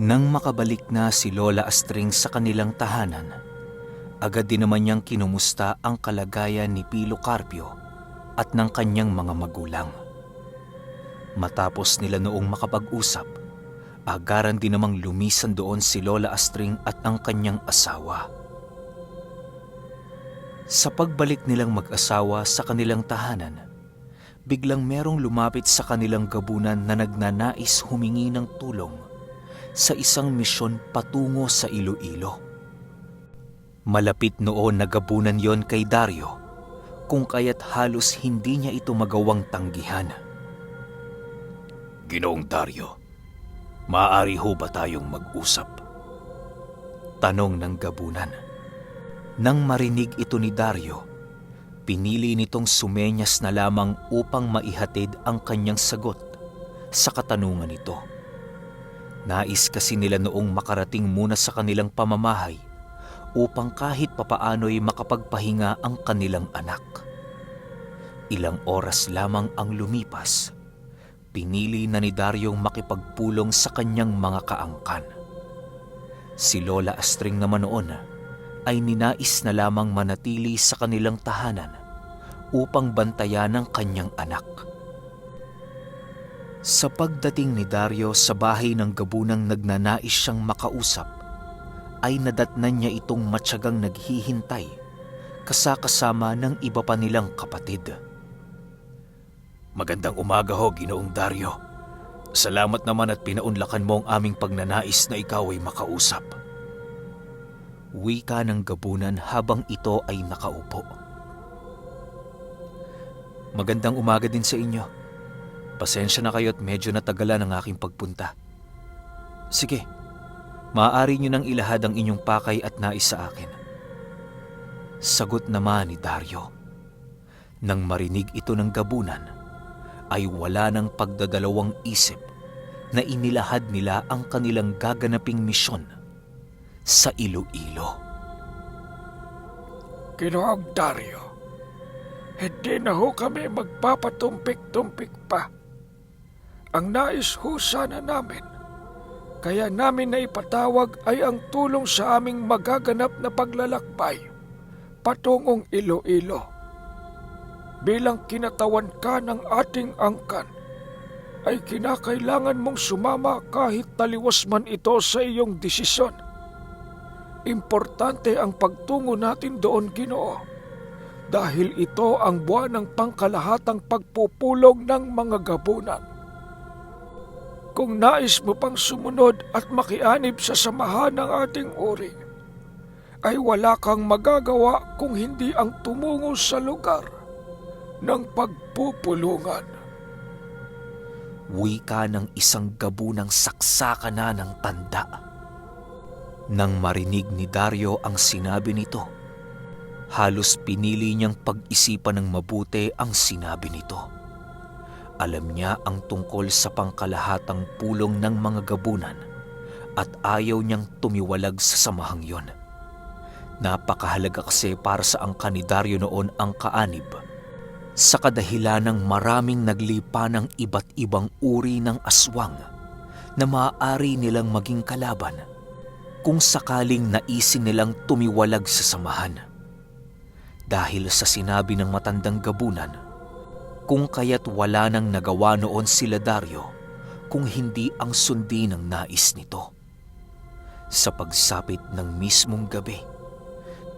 Nang makabalik na si Lola Astring sa kanilang tahanan, agad din naman niyang kinumusta ang kalagayan ni Pilo Carpio at ng kanyang mga magulang. Matapos nila noong makapag-usap, agaran din namang lumisan doon si Lola Astring at ang kanyang asawa. Sa pagbalik nilang mag-asawa sa kanilang tahanan, biglang merong lumapit sa kanilang gabunan na nagnanais humingi ng tulong sa isang misyon patungo sa Iloilo. Malapit noon na gabunan yon kay Dario, kung kaya't halos hindi niya ito magawang tanggihan. "Ginoong Dario, maaari ho ba tayong mag-usap?" tanong ng gabunan. Nang marinig ito ni Dario, pinili nitong sumenyas na lamang upang maihatid ang kanyang sagot sa katanungan nito. Nais kasi nila noong makarating muna sa kanilang pamamahay upang kahit papaano'y makapagpahinga ang kanilang anak. Ilang oras lamang ang lumipas, pinili na ni Daryong makipagpulong sa kanyang mga kaangkan. Si Lola Astring naman noon ay ninais na lamang manatili sa kanilang tahanan upang bantayan ang kanyang anak. Sa pagdating ni Dario sa bahay ng gabunang nagnanais siyang makausap, ay nadatnan niya itong matyagang naghihintay kasama ng iba pa nilang kapatid. "Magandang umaga ho, Ginoong Dario. Salamat naman at pinaunlakan mo ang aming pagnanais na ikaw ay makausap." Wika ng gabunan habang ito ay nakaupo. "Magandang umaga din sa inyo. Pasensya na kayo at medyo natagalan ang aking pagpunta. Sige, maaari nyo nang ilahad ang inyong pakay at nais sa akin." Sagot naman ni Dario. Nang marinig ito ng gabunan, ay wala ng pagdadalawang isip na inilahad nila ang kanilang gaganaping misyon sa Iloilo. "Ginoong Dario, hindi na ho kami magpapatumpik-tumpik pa. Ang nais ho sana namin, kaya namin na ipatawag ay ang tulong sa aming magaganap na paglalakbay patungong Iloilo. Bilang kinatawan ka ng ating angkan, ay kinakailangan mong sumama kahit taliwas man ito sa iyong desisyon. Importante ang pagtungo natin doon, Ginoo, dahil ito ang buwan ng pangkalahatang pagpupulong ng mga gabunan. Kung nais mo pang sumunod at makianib sa samahan ng ating uri, ay wala kang magagawa kung hindi ang tumungo sa lugar ng pagpupulungan." Wika ng isang gabunang saksakan na ng tanda. Nang marinig ni Dario ang sinabi nito, halos pinili niyang pag-isipan ng mabuti ang sinabi nito. Alam niya ang tungkol sa pangkalahatang pulong ng mga gabunan at ayaw niyang tumiwalag sa samahang yon. Napakahalaga kasi para sa angkan ni Dario noon ang kaanib, sa kadahilanang maraming naglipa ng iba't ibang uri ng aswang na maaari nilang maging kalaban kung sakaling naisin nilang tumiwalag sa samahan. Dahil sa sinabi ng matandang gabunan, kung kaya't wala nang nagawa noon sila Dario kung hindi ang sundin ng nais nito. Sa pagsapit ng mismong gabi,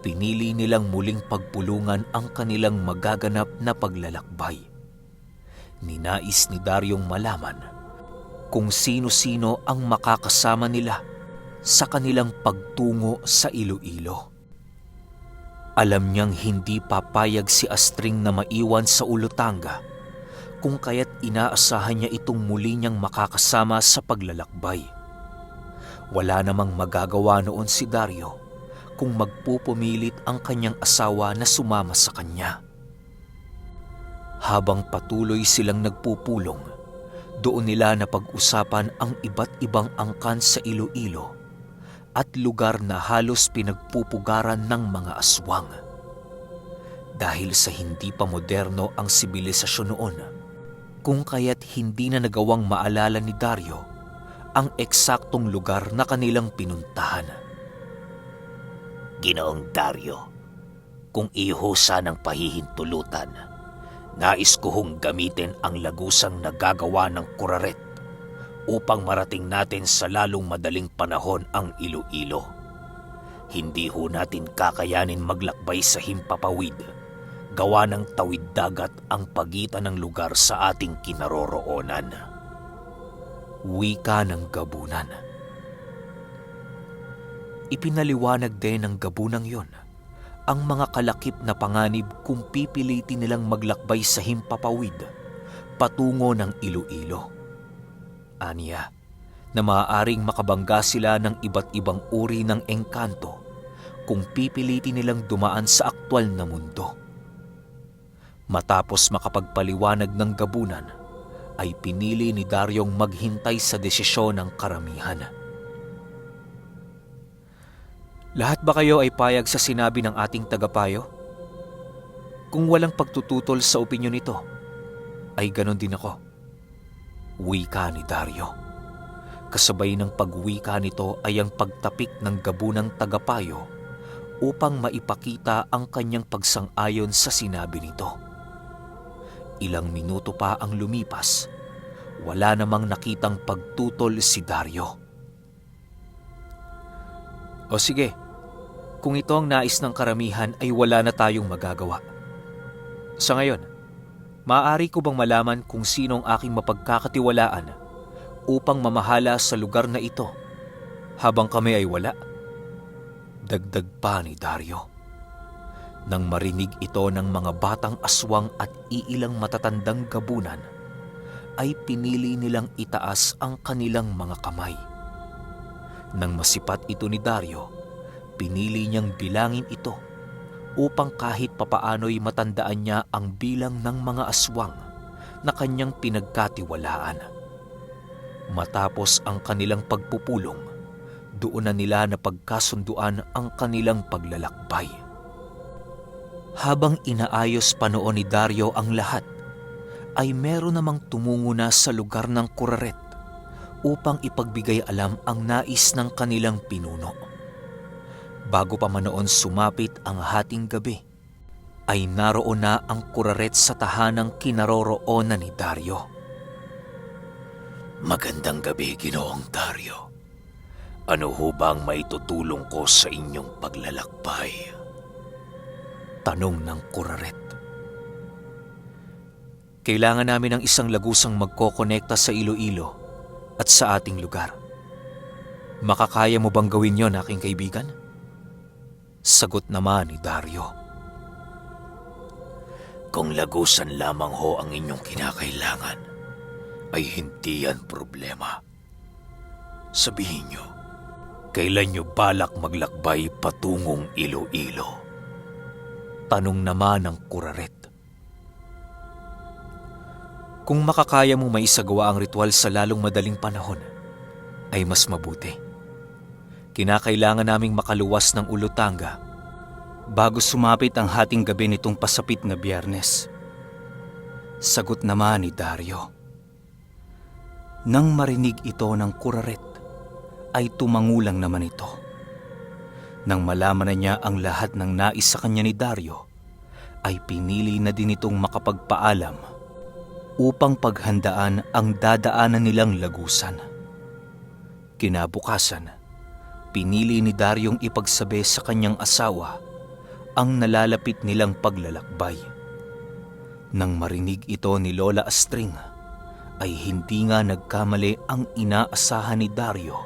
pinili nilang muling pagpulungan ang kanilang magaganap na paglalakbay. Ninais ni Daryong malaman kung sino-sino ang makakasama nila sa kanilang pagtungo sa Iloilo. Alam niyang hindi papayag si Astring na maiwan sa Olotanga, kung kaya't inaasahan niya itong muli niyang makakasama sa paglalakbay. Wala namang magagawa noon si Dario kung magpupumilit ang kanyang asawa na sumama sa kanya. Habang patuloy silang nagpupulong, doon nila napag-usapan ang iba't ibang angkan sa Iloilo at lugar na halos pinagpupugaran ng mga aswang. Dahil sa hindi pa moderno ang sibilisasyon noon, kung kaya't hindi na nagawang maalala ni Dario ang eksaktong lugar na kanilang pinuntahan. Ginoong Dario, kung ihusa ng pahihintulutan, nais ko hong gamitin ang lagusang nagagawa ng kuraret upang marating natin sa lalong madaling panahon ang Iloilo. Hindi ho natin kakayanin maglakbay sa himpapawid, gawa ng tawid dagat ang pagitan ng lugar sa ating kinaroroonan. Wika ng gabunan. Ipinaliwanag din ng gabunang yon ang mga kalakip na panganib kung pipilitin nilang maglakbay sa himpapawid patungo ng Iloilo. Aniya, na maaaring makabangga sila ng iba't ibang uri ng engkanto kung pipilitin nilang dumaan sa aktwal na mundo. Matapos makapagpaliwanag ng gabunan, ay pinili ni Daryong maghintay sa desisyon ng karamihan. Lahat ba kayo ay payag sa sinabi ng ating tagapayo? Kung walang pagtututol sa opinyon nito, ay ganon din ako. Wika ni Daryo. Kasabay ng pagwika nito ay ang pagtapik ng gabunang tagapayo upang maipakita ang kanyang pagsang-ayon sa sinabi nito. Ilang minuto pa ang lumipas, wala namang nakitang pagtutol si Daryo. O sige, kung ito ang nais ng karamihan ay wala na tayong magagawa. Sa ngayon, maaari ko bang malaman kung sino ang aking mapagkakatiwalaan upang mamahala sa lugar na ito habang kami ay wala? Dagdag pa ni Daryo. Nang marinig ito ng mga batang aswang at iilang matatandang gabunan, ay pinili nilang itaas ang kanilang mga kamay. Nang masipat ito ni Daryo, pinili niyang bilangin ito upang kahit papaano'y matandaan niya ang bilang ng mga aswang na kanyang pinagkatiwalaan. Matapos ang kanilang pagpupulong, doon na nila napagkasunduan ang kanilang paglalakbay. Habang inaayos pa noon ni Daryo ang lahat, ay meron namang tumungo na sa lugar ng kuraret upang ipagbigay alam ang nais ng kanilang pinuno. Bago pa man noon sumapit ang hating gabi, ay naroon na ang kuraret sa tahanang kinaroroonan ni Daryo. Magandang gabi, Ginoong Dario. Ano ho bang maitutulong ko sa inyong paglalakbay? Tanong ng kuraret. Kailangan namin ng isang lagusang magkokonekta sa Iloilo at sa ating lugar. Makakaya mo bang gawin yon, aking kaibigan? Sagot naman ni Daryo. Kung lagusan lamang ho ang inyong kinakailangan, ay hindi yan problema. Sabihin nyo, kailan nyo balak maglakbay patungong Iloilo? Tanong naman ng kuraret. Kung makakaya mo maisagawa ang ritual sa lalong madaling panahon, ay mas mabuti. Kinakailangan naming makaluwas ng Ulutanga bago sumapit ang hating gabi nitong pasapit na Biyernes. Sagot naman ni Daryo. Nang marinig ito ng kuraret, ay tumangulang naman ito. Nang malaman na niya ang lahat ng nais sa kanya ni Daryo, ay pinili na din itong makapagpaalam upang paghandaan ang dadaanan nilang lagusan. Kinabukasan, pinili ni Daryong ipagsabi sa kanyang asawa ang nalalapit nilang paglalakbay. Nang marinig ito ni Lola Astring, ay hindi nga nagkamali ang inaasahan ni Daryo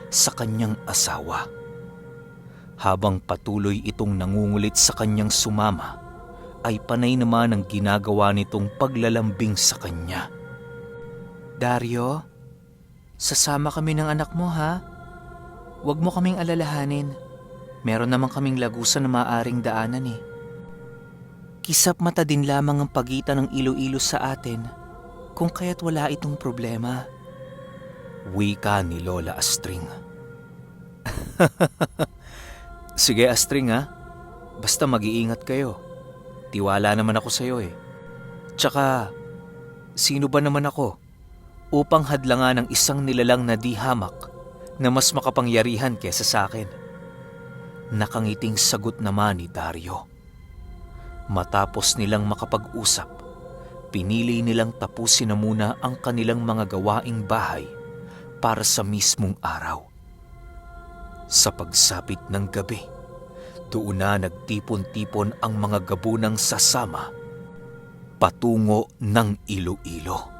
sa kanyang asawa. Habang patuloy itong nangungulit sa kanyang sumama, ay panay naman ang ginagawa nitong paglalambing sa kanya. Daryo, sasama kami ng anak mo ha? Huwag mo kaming alalahanin. Meron naman kaming lagusan na maaring daanan eh. Kisap mata din lamang ang pagitan ng Iloilo sa atin, kung kaya't wala itong problema. Wika ni Lola Astring. Sige Astring ha, basta mag-iingat kayo. Tiwala naman ako sa'yo eh. Tsaka, sino ba naman ako upang hadlangan ang isang nilalang na di hamak na mas makapangyarihan kesa sa akin. Nakangiting sagot naman ni Dario. Matapos nilang makapag-usap, pinili nilang tapusin na muna ang kanilang mga gawaing bahay para sa mismong araw. Sa pagsapit ng gabi, doon na nagtipon-tipon ang mga gabunang sasama patungo ng Iloilo.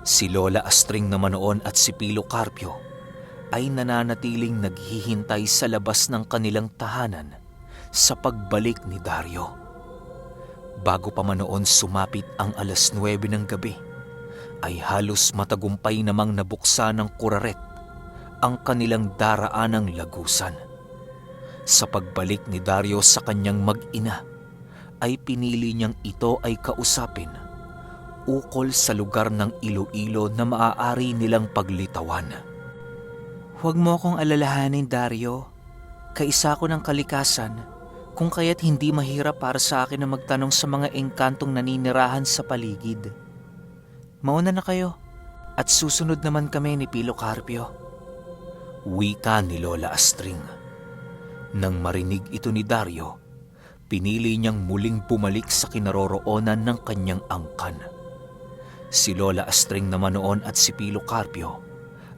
Si Lola Astring naman noon at si Pilo Carpio ay nananatiling naghihintay sa labas ng kanilang tahanan sa pagbalik ni Dario. Bago pa man noon sumapit ang 9:00 ng gabi, ay halos matagumpay namang nabuksan ng kuraret ang kanilang daraanang lagusan. Sa pagbalik ni Dario sa kanyang mag-ina, ay pinili niyang ito ay kausapin ukol sa lugar ng Iloilo na maaari nilang paglitawan. Huwag mo akong alalahanin, Dario. Kaisa ko ng kalikasan, kung kaya't hindi mahirap para sa akin na magtanong sa mga engkantong naninirahan sa paligid. Mauna na kayo, at susunod naman kami ni Pilo Carpio. Wika ni Lola Astring. Nang marinig ito ni Dario, pinili niyang muling bumalik sa kinaroroonan ng kanyang angkan. Si Lola Astring naman noon at si Pilo Carpio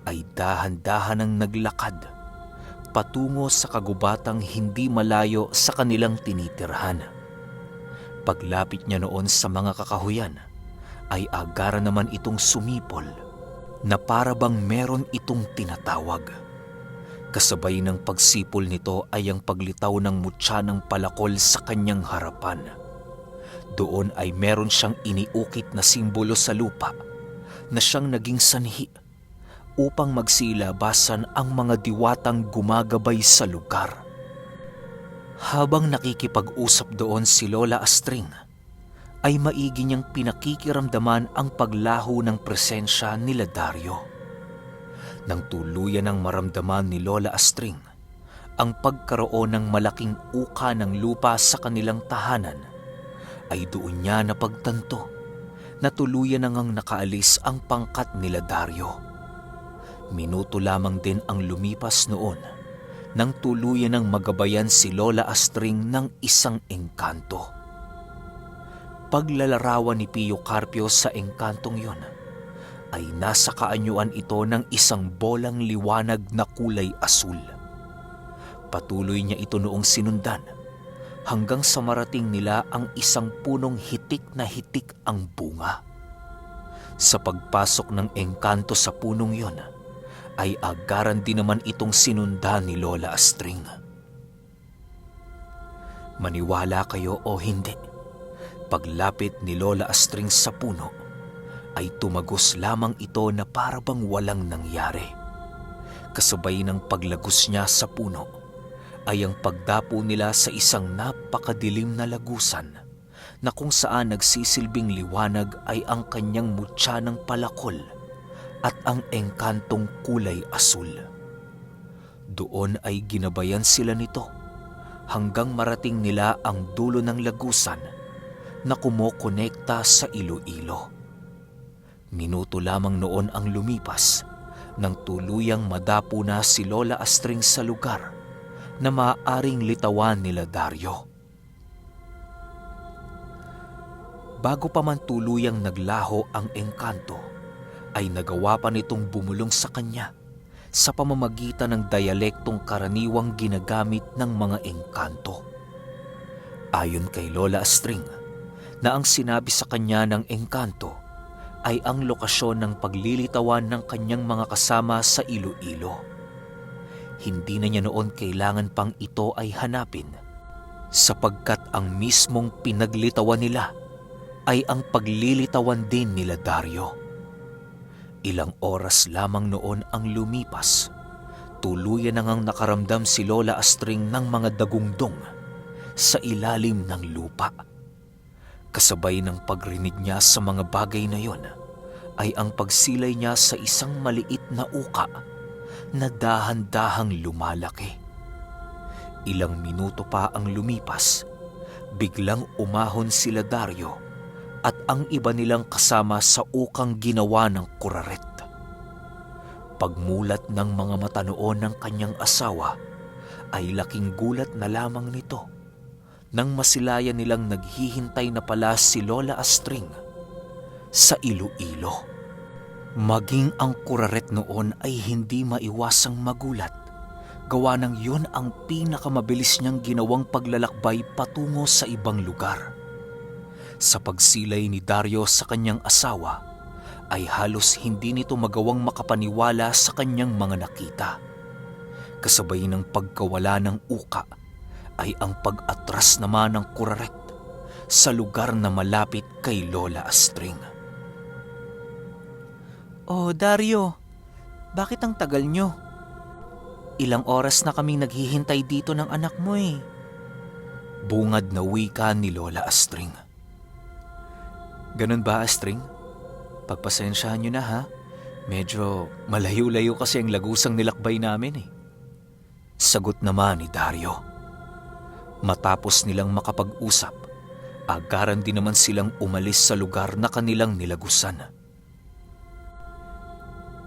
ay dahan-dahan ang naglakad patungo sa kagubatang hindi malayo sa kanilang tinitirhan. Paglapit niya noon sa mga kakahuyan, ay agara naman itong sumipol na para bang meron itong tinatawag. Kasabay ng pagsipol nito ay ang paglitaw ng mutya ng palakol sa kanyang harapan. Doon ay meron siyang iniukit na simbolo sa lupa na siyang naging sanhi upang magsilabasan ang mga diwatang gumagabay sa lugar. Habang nakikipag-usap doon si Lola Astring, ay maigi niyang pinakikiramdaman ang paglaho ng presensya nila Dario. Nang tuluyan ng maramdaman ni Lola Astring ang pagkaroon ng malaking uka ng lupa sa kanilang tahanan, ay doon niya napagtanto na tuluyan nang nakaalis ang pangkat nila Dario. Minuto lamang din ang lumipas noon nang tuluyan ng magabayan si Lola Astring ng isang engkanto. Paglalarawan ni Pio Carpio sa engkantong yon ay nasa kaanyuan ito ng isang bolang liwanag na kulay asul. Patuloy niya ito noong sinundan hanggang sa marating nila ang isang punong hitik na hitik ang bunga. Sa pagpasok ng engkanto sa punong yon, ay agaran din naman itong sinundan ni Lola Astring. Maniwala kayo o hindi, paglapit ni Lola Astring sa puno, ay tumagos lamang ito na parabang walang nangyari. Kasabay ng paglagos niya sa puno, ay ang pagdapo nila sa isang napakadilim na lagusan na kung saan nagsisilbing liwanag ay ang kanyang mutya ng palakol at ang engkantong kulay asul. Doon ay ginabayan sila nito hanggang marating nila ang dulo ng lagusan na kumokonekta sa Iloilo. Minuto lamang noon ang lumipas nang tuluyang madapo na si Lola Astring sa lugar na maaaring litawan nila Dario. Bago pa man tuluyang naglaho ang engkanto, ay nagawa pa nitong bumulong sa kanya sa pamamagitan ng dialektong karaniwang ginagamit ng mga engkanto. Ayon kay Lola Astring, na ang sinabi sa kanya ng engkanto ay ang lokasyon ng paglilitawan ng kanyang mga kasama sa Iloilo. Hindi na niya noon kailangan pang ito ay hanapin, sapagkat ang mismong pinaglitawan nila ay ang paglilitawan din nila Dario. Ilang oras lamang noon ang lumipas, tuluyan na ngang nakaramdam si Lola Astring ng mga dagungdong sa ilalim ng lupa. Kasabay ng pagrinig niya sa mga bagay na yon, ay ang pagsilay niya sa isang maliit na uka na dahan-dahang lumalaki. Ilang minuto pa ang lumipas, biglang umahon sila Dario at ang iba nilang kasama sa ukang ginawa ng kuraret. Pagmulat ng mga mata noon ng kanyang asawa ay laking gulat na lamang nito nang masilayan nilang naghihintay na pala si Lola Astring sa Iloilo. Maging ang kuraret noon ay hindi maiwasang magulat, gawa ng yun ang pinakamabilis niyang ginawang paglalakbay patungo sa ibang lugar. Sa pagsilay ni Dario sa kanyang asawa, ay halos hindi nito magawang makapaniwala sa kanyang mga nakita. Kasabay ng pagkawala ng uka ay ang pag-atras naman ng kuraret sa lugar na malapit kay Lola Astring. Oh, Dario, bakit ang tagal nyo? Ilang oras na kaming naghihintay dito ng anak mo eh. Bungad na wika ni Lola Astring. Ganun ba, Astring? Pagpasensyahan nyo na ha. Medyo malayo-layo kasi ang lagusang nilakbay namin eh. Sagot naman ni Dario. Matapos nilang makapag-usap, agaran din naman silang umalis sa lugar na kanilang nilagusan.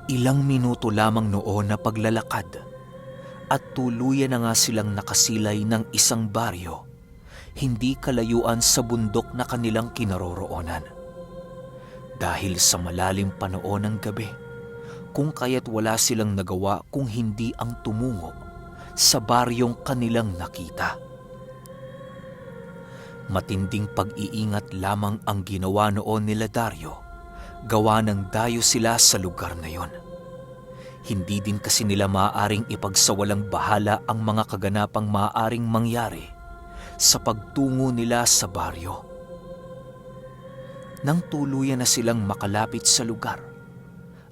Ilang minuto lamang noon na paglalakad at tuluyan na nga silang nakasilay ng isang baryo, hindi kalayuan sa bundok na kanilang kinaroroonan. Dahil sa malalim pa noon ng gabi, kung kaya't wala silang nagawa kung hindi ang tumungo sa baryong kanilang nakita. Matinding pag-iingat lamang ang ginawa noon nila Dario, gawa ng dayo sila sa lugar na yon. Hindi din kasi nila maaaring ipagsawalang bahala ang mga kaganapang maaaring mangyari sa pagtungo nila sa baryo. Nang tuluyan na silang makalapit sa lugar,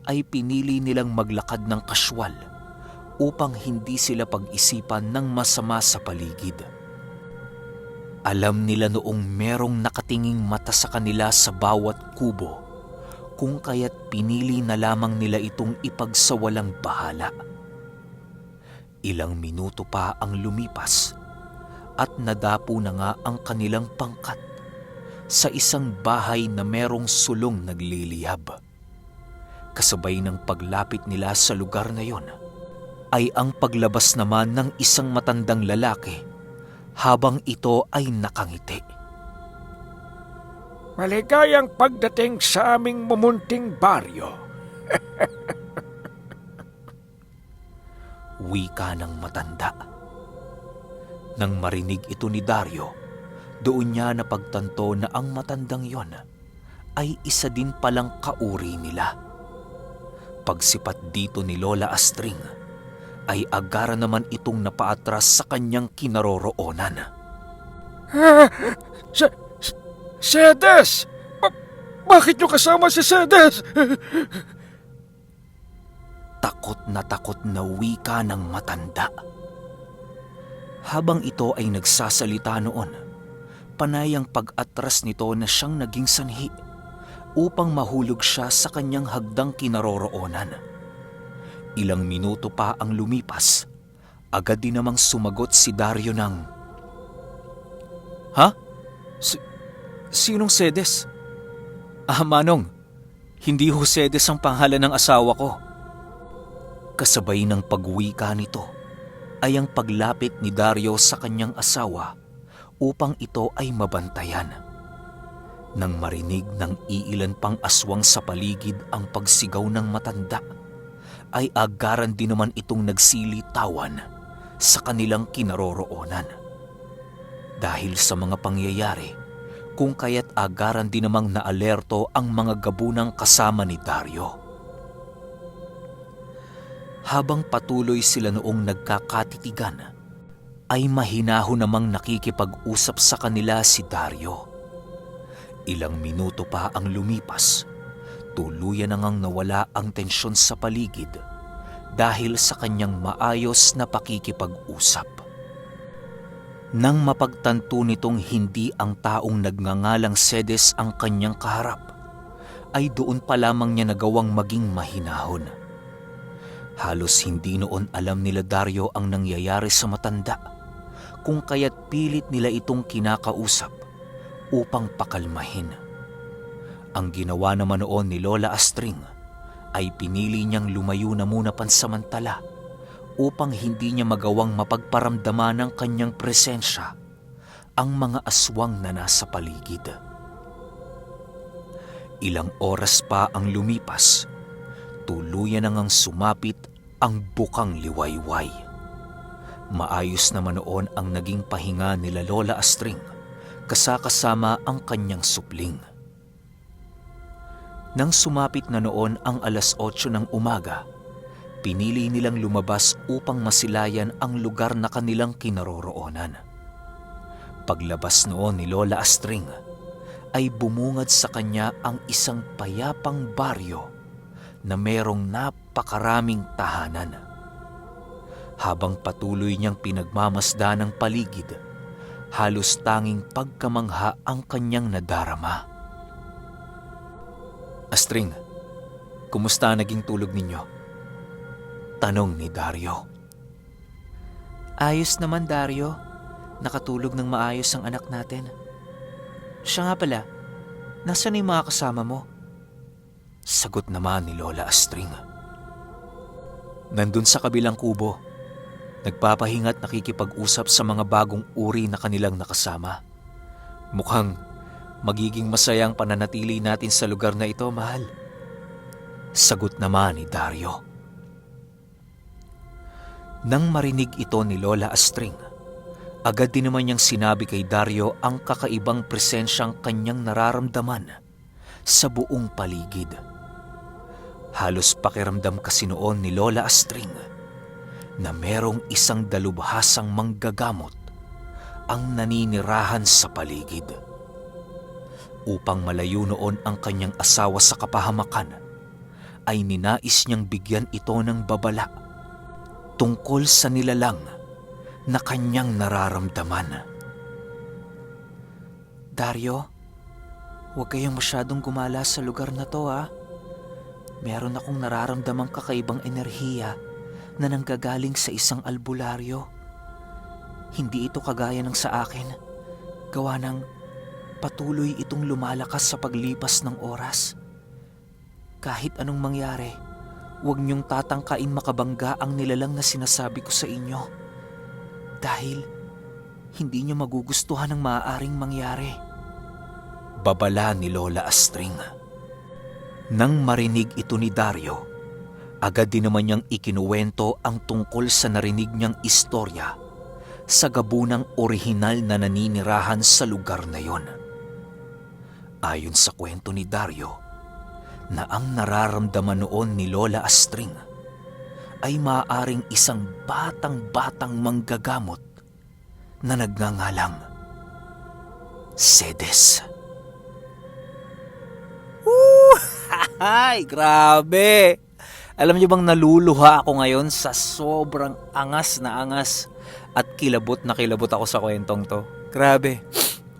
ay pinili nilang maglakad ng kaswal upang hindi sila pag-isipan ng masama sa paligid. Alam nila noong merong nakatinging mata sa kanila sa bawat kubo, kung kaya't pinili na lamang nila itong ipagsawalang bahala. Ilang minuto pa ang lumipas at nadapo na nga ang kanilang pangkat sa isang bahay na merong sulong nagliliyab. Kasabay ng paglapit nila sa lugar na yon, ay ang paglabas naman ng isang matandang lalaki habang ito ay nakangiti. Maligayang pagdating sa aming mumunting baryo. Wika ng matanda. Nang marinig ito ni Dario, doon niya napagtanto na ang matandang yon ay isa din palang kauri nila. Pagsipat dito ni Lola Astring, ay agara naman itong napaatras sa kanyang kinaroroonan. Sedes! Bakit nyo kasama si Sedes? Takot na wika ng matanda. Habang ito ay nagsasalita noon, panay ang pag-atras nito na siyang naging sanhi upang mahulog siya sa kanyang hagdang kinaroroonan. Ilang minuto pa ang lumipas, agad din namang sumagot si Dario ng, "Ha? Sinong Sedes?" Manong, hindi ho Sedes ang pangalan ng asawa ko." Kasabay ng pagwika nito ay ang paglapit ni Dario sa kanyang asawa upang ito ay mabantayan. Nang marinig ng iilan pang aswang sa paligid ang pagsigaw ng matanda, ay agaran din naman itong nagsilitawan sa kanilang kinaroroonan. Dahil sa mga pangyayari, kung kaya't agaran din namang naalerto ang mga gabunang kasama ni Dario. Habang patuloy sila noong nagkakatitigan, ay mahinaho namang nakikipag-usap sa kanila si Dario. Ilang minuto pa ang lumipas, tuluyan na ngang nawala ang tensyon sa paligid dahil sa kanyang maayos na pakikipag-usap. Nang mapagtanto nitong hindi ang taong nagngangalang Sedes ang kanyang kaharap, ay doon pa lamang niya nagawang maging mahinahon. Halos hindi noon alam nila Dario ang nangyayari sa matanda, kung kaya't pilit nila itong kinakausap upang pakalmahin. Ang ginawa naman noon ni Lola Astring ay pinili niyang lumayo na muna pansamantala upang hindi niya magawang mapagparamdaman ng kanyang presensya ang mga aswang na nasa paligid. Ilang oras pa ang lumipas, tuluyan nang sumapit ang bukang liwayway. Maayos naman noon ang naging pahinga nila Lola Astring kasama ang kanyang supling. Nang sumapit na noon ang 8:00 ng umaga, pinili nilang lumabas upang masilayan ang lugar na kanilang kinaroroonan. Paglabas noon ni Lola Astring, ay bumungad sa kanya ang isang payapang baryo na merong napakaraming tahanan. Habang patuloy niyang pinagmamasdan ang paligid, halos tanging pagkamangha ang kanyang nadarama. Astring, kumusta naging tulog ninyo? Tanong ni Dario. Ayos naman, Dario. Nakatulog ng maayos ang anak natin. Siya nga pala, nasaan yung mga kasama mo? Sagot naman ni Lola Astring. Nandun sa kabilang kubo, nagpapahinga at nakikipag-usap sa mga bagong uri na kanilang nakasama. Mukhang magiging masayang pananatili natin sa lugar na ito, mahal. Sagot naman ni Dario. Nang marinig ito ni Lola Astring, agad din naman niyang sinabi kay Dario ang kakaibang presensyang kanyang nararamdaman sa buong paligid. Halos pakiramdam kasi noon ni Lola Astring na merong isang dalubhasang manggagamot ang naninirahan sa paligid. Upang malayo noon ang kanyang asawa sa kapahamakan, ay ninais niyang bigyan ito ng babala tungkol sa nilalang na kanyang nararamdaman. Dario, huwag kayong masyadong gumala sa lugar na to, ha? Meron akong nararamdamang kakaibang enerhiya na nanggagaling sa isang albularyo. Hindi ito kagaya ng sa akin, gawa ng patuloy itong lumalakas sa paglipas ng oras. Kahit anong mangyari, huwag niyong tatangkain makabangga ang nilalang na sinasabi ko sa inyo. Dahil hindi niyo magugustuhan ang maaaring mangyari. Babala ni Lola Astring. Nang marinig ito ni Dario, agad din naman niyang ikinuwento ang tungkol sa narinig niyang istorya sa gabunang orihinal na naninirahan sa lugar na yon. Ayon sa kwento ni Dario, na ang nararamdaman noon ni Lola Astring ay maaaring isang batang-batang manggagamot na nagngangalang Sedes. Ay, grabe! Alam niyo bang naluluha ako ngayon sa sobrang angas na angas at kilabot na kilabot ako sa kwentong to. Grabe.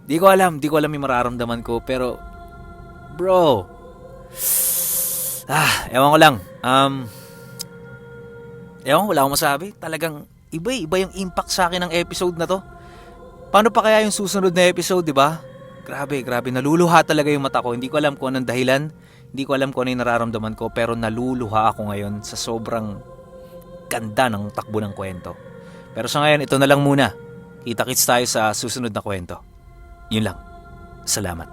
Di ko alam yung mararamdaman ko, pero bro, ewan ko lang. Ewan ko, wala akong masabi. Talagang iba yung impact sa akin ng episode na to. Paano pa kaya yung susunod na episode, di ba? Grabe, naluluha talaga yung mata ko. Hindi ko alam kung anong dahilan. Hindi ko alam kung ano yung nararamdaman ko, pero naluluha ako ngayon sa sobrang ganda ng takbo ng kwento. Pero sa ngayon, ito na lang muna. Kita-kits tayo sa susunod na kwento. Yun lang. Salamat.